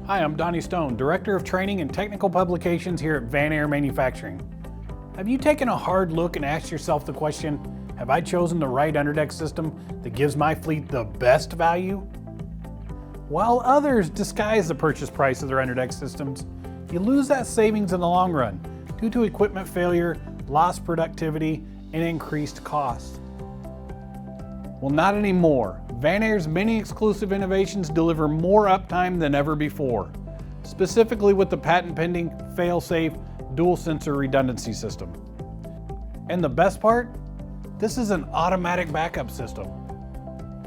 Hi, I'm Donnie Stone, Director of Training and Technical Publications here at Vanair Manufacturing. Have you taken a hard look and asked yourself the question, have I chosen the right underdeck system that gives my fleet the best value? While others disguise the purchase price of their underdeck systems, you lose that savings in the long run due to equipment failure, lost productivity, and increased costs. Well, not anymore. Vanair's many exclusive innovations deliver more uptime than ever before, specifically with the patent-pending FailSafe Dual Sensory Redundancy System. And the best part? This is an automatic backup system.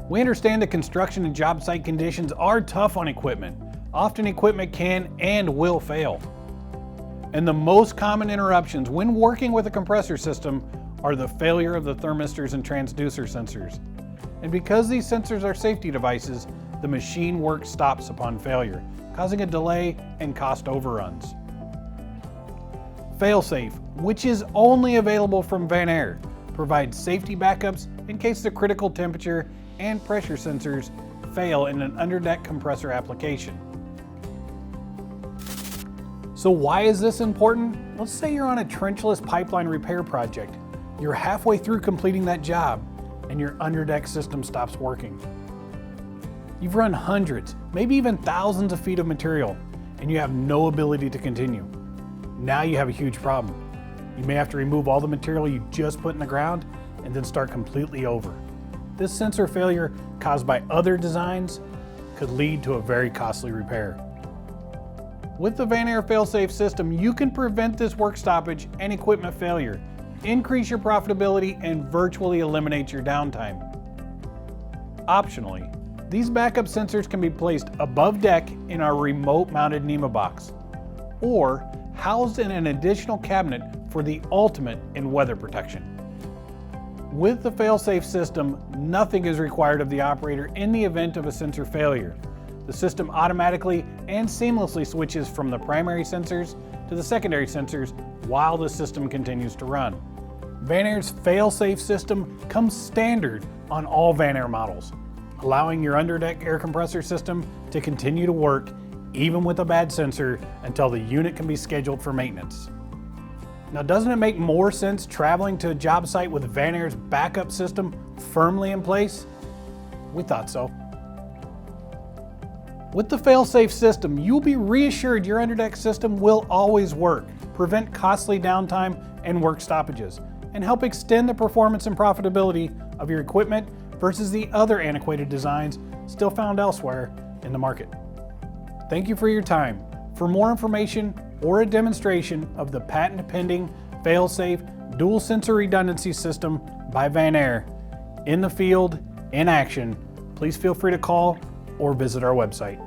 We understand that construction and job site conditions are tough on equipment. Often equipment can and will fail. And the most common interruptions when working with a compressor system are the failure of the thermistors and transducer sensors. And because these sensors are safety devices, the machine work stops upon failure, causing a delay and cost overruns. FailSafe, which is only available from Vanair, provides safety backups in case the critical temperature and pressure sensors fail in an underdeck compressor application. So why is this important? Let's say you're on a trenchless pipeline repair project. You're halfway through completing that job and your underdeck system stops working. You've run hundreds, maybe even thousands of feet of material, and you have no ability to continue. Now you have a huge problem. You may have to remove all the material you just put in the ground and then start completely over. This sensor failure caused by other designs could lead to a very costly repair. With the Vanair FailSafe system, you can prevent this work stoppage and equipment failure, increase your profitability, and virtually eliminate your downtime. Optionally, these backup sensors can be placed above deck in our remote-mounted NEMA box, or housed in an additional cabinet for the ultimate in weather protection. With the FailSafe system, nothing is required of the operator in the event of a sensor failure. The system automatically and seamlessly switches from the primary sensors to the secondary sensors while the system continues to run. Vanair's FailSafe system comes standard on all Vanair models, allowing your underdeck air compressor system to continue to work even with a bad sensor until the unit can be scheduled for maintenance. Now, doesn't it make more sense traveling to a job site with Vanair's backup system firmly in place? We thought so. With the FailSafe system, you'll be reassured your underdeck system will always work, prevent costly downtime and work stoppages, and help extend the performance and profitability of your equipment versus the other antiquated designs still found elsewhere in the market. Thank you for your time. For more information or a demonstration of the patent-pending FailSafe Dual Sensory Redundancy System by Vanair in the field, in action, please feel free to call or visit our website.